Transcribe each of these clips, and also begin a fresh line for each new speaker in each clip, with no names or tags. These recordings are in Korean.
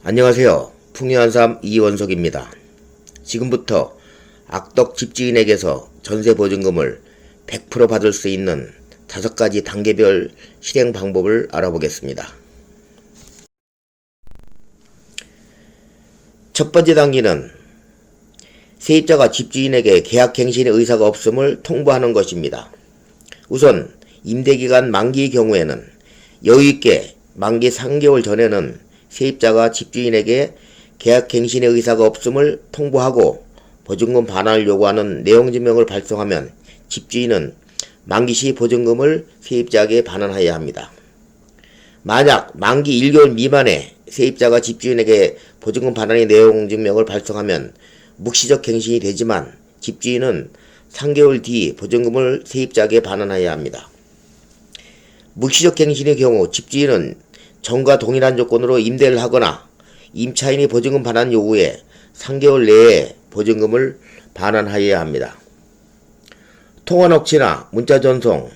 안녕하세요. 풍요한삼 이원석입니다. 지금부터 악덕 집주인에게서 전세보증금을 100% 받을 수 있는 5가지 단계별 실행 방법을 알아보겠습니다. 첫 번째 단계는 세입자가 집주인에게 계약갱신의 의사가 없음을 통보하는 것입니다. 우선 임대기간 만기의 경우에는 여유있게 만기 3개월 전에는 세입자가 집주인에게 계약갱신의 의사가 없음을 통보하고 보증금 반환을 요구하는 내용증명을 발송하면 집주인은 만기시 보증금을 세입자에게 반환하여야 합니다. 만약 만기 1개월 미만에 세입자가 집주인에게 보증금 반환의 내용증명을 발송하면 묵시적 갱신이 되지만 집주인은 3개월 뒤 보증금을 세입자에게 반환하여야 합니다. 묵시적 갱신의 경우 집주인은 전과 동일한 조건으로 임대를 하거나 임차인이 보증금 반환 요구에 3개월 내에 보증금을 반환하여야 합니다. 통화 녹취나 문자 전송,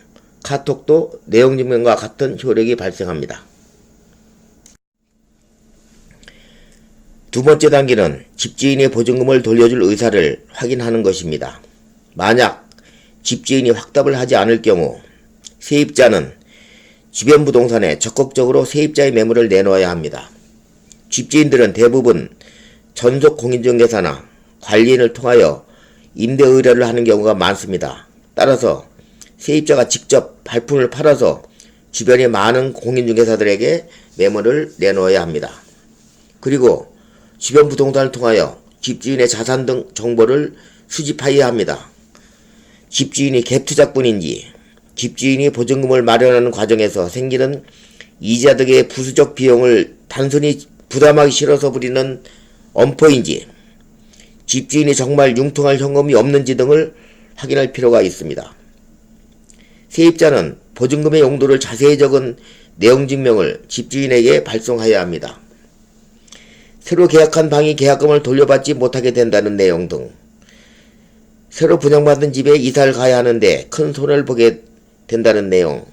카톡도 내용증명과 같은 효력이 발생합니다. 두 번째 단계는 집주인이 보증금을 돌려줄 의사를 확인하는 것입니다. 만약 집주인이 확답을 하지 않을 경우 세입자는 주변 부동산에 적극적으로 세입자의 매물을 내놓아야 합니다. 집주인들은 대부분 전속 공인중개사나 관리인을 통하여 임대 의뢰를 하는 경우가 많습니다. 따라서 세입자가 직접 발품을 팔아서 주변의 많은 공인중개사들에게 매물을 내놓아야 합니다. 그리고 주변 부동산을 통하여 집주인의 자산 등 정보를 수집하여야 합니다. 집주인이 갭투자꾼인지 집주인이 보증금을 마련하는 과정에서 생기는 이자 등의 부수적 비용을 단순히 부담하기 싫어서 부리는 엄포인지 집주인이 정말 융통할 현금이 없는지 등을 확인할 필요가 있습니다. 세입자는 보증금의 용도를 자세히 적은 내용증명을 집주인에게 발송하여야 합니다. 새로 계약한 방이 계약금을 돌려받지 못하게 된다는 내용 등 새로 분양받은 집에 이사를 가야 하는데 큰 손해를 보게 된다는 내용,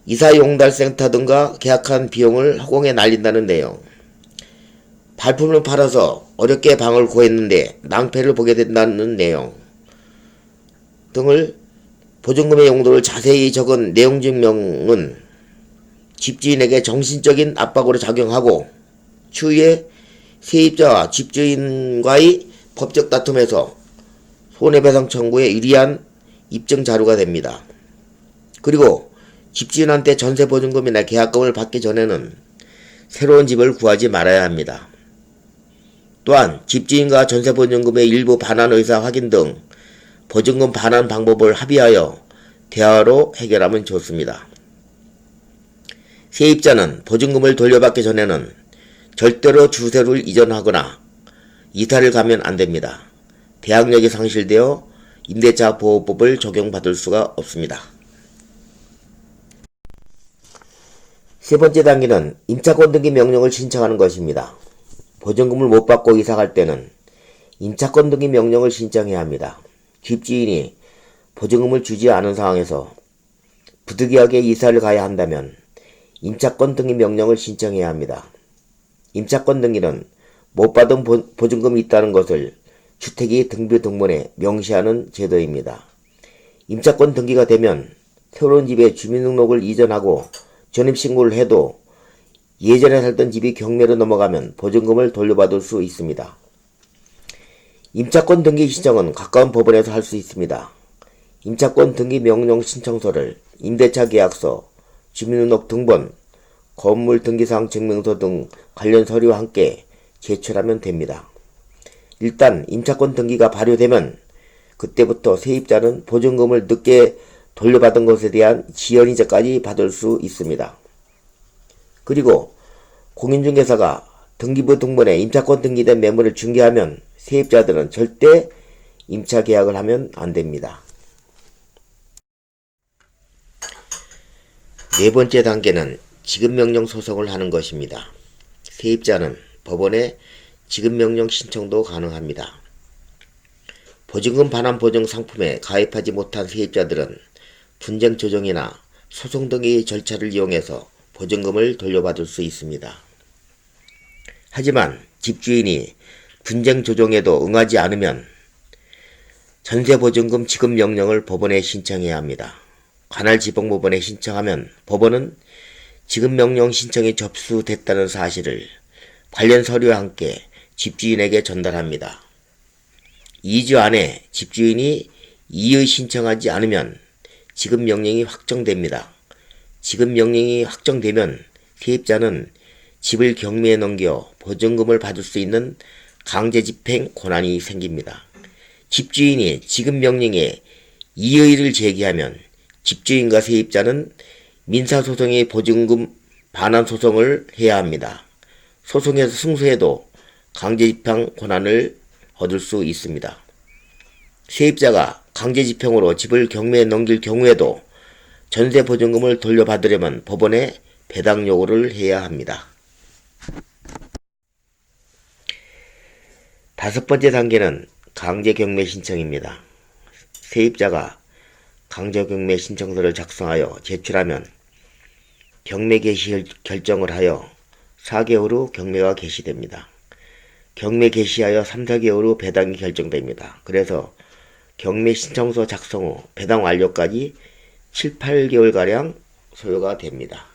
이사용달센터 등과 계약한 비용을 허공에 날린다는 내용, 발품을 팔아서 어렵게 방을 구했는데 낭패를 보게 된다는 내용 등을 보증금의 용도를 자세히 적은 내용증명은 집주인에게 정신적인 압박으로 작용하고 추후에 세입자와 집주인과의 법적 다툼에서 손해배상 청구에 유리한 입증 자료가 됩니다. 그리고 집주인한테 전세보증금이나 계약금을 받기 전에는 새로운 집을 구하지 말아야 합니다. 또한 집주인과 전세보증금의 일부 반환 의사 확인 등 보증금 반환 방법을 합의하여 대화로 해결하면 좋습니다. 세입자는 보증금을 돌려받기 전에는 절대로 주소를 이전하거나 이사를 가면 안됩니다. 대항력이 상실되어 임대차 보호법을 적용받을 수가 없습니다. 세 번째 단계는 임차권 등기 명령을 신청하는 것입니다. 보증금을 못 받고 이사갈 때는 임차권 등기 명령을 신청해야 합니다. 집주인이 보증금을 주지 않은 상황에서 부득이하게 이사를 가야 한다면 임차권 등기 명령을 신청해야 합니다. 임차권 등기는 못 받은 보증금이 있다는 것을 주택이 등비 등본에 명시하는 제도입니다. 임차권 등기가 되면 새로운 집에 주민등록을 이전하고 전입신고를 해도 예전에 살던 집이 경매로 넘어가면 보증금을 돌려받을 수 있습니다. 임차권 등기 신청은 가까운 법원에서 할 수 있습니다. 임차권 등기 명령 신청서를 임대차 계약서, 주민등록 등본, 건물 등기사항 증명서 등 관련 서류와 함께 제출하면 됩니다. 일단 임차권 등기가 발효되면 그때부터 세입자는 보증금을 늦게 돌려받은 것에 대한 지연이자까지 받을 수 있습니다. 그리고 공인중개사가 등기부 등본에 임차권 등기된 매물을 중개하면 세입자들은 절대 임차 계약을 하면 안됩니다. 네 번째 단계는 지급명령 소송을 하는 것입니다. 세입자는 법원에 지급명령 신청도 가능합니다. 보증금 반환 보증 상품에 가입하지 못한 세입자들은 분쟁 조정이나 소송 등의 절차를 이용해서 보증금을 돌려받을 수 있습니다. 하지만 집주인이 분쟁 조정에도 응하지 않으면 전세보증금 지급 명령을 법원에 신청해야 합니다. 관할지방법원에 신청하면 법원은 지급 명령 신청이 접수됐다는 사실을 관련 서류와 함께 집주인에게 전달합니다. 2주 안에 집주인이 이의 신청하지 않으면 지급 명령이 확정됩니다. 지급 명령이 확정되면 세입자는 집을 경매에 넘겨 보증금을 받을 수 있는 강제집행 권한이 생깁니다. 집주인이 지급 명령에 이의를 제기하면 집주인과 세입자는 민사소송의 보증금 반환 소송을 해야 합니다. 소송에서 승소해도 강제집행 권한을 얻을 수 있습니다. 세입자가 강제집행으로 집을 경매에 넘길 경우에도 전세보증금을 돌려받으려면 법원에 배당 요구를 해야 합니다. 5번째 단계는 강제경매 신청입니다. 세입자가 강제경매 신청서를 작성하여 제출하면 경매 개시 결정을 하여 4개월 후 경매가 개시됩니다. 경매 개시하여 3, 4개월 후 배당이 결정됩니다. 그래서 경매 신청서 작성 후 배당 완료까지 7, 8개월가량 소요가 됩니다.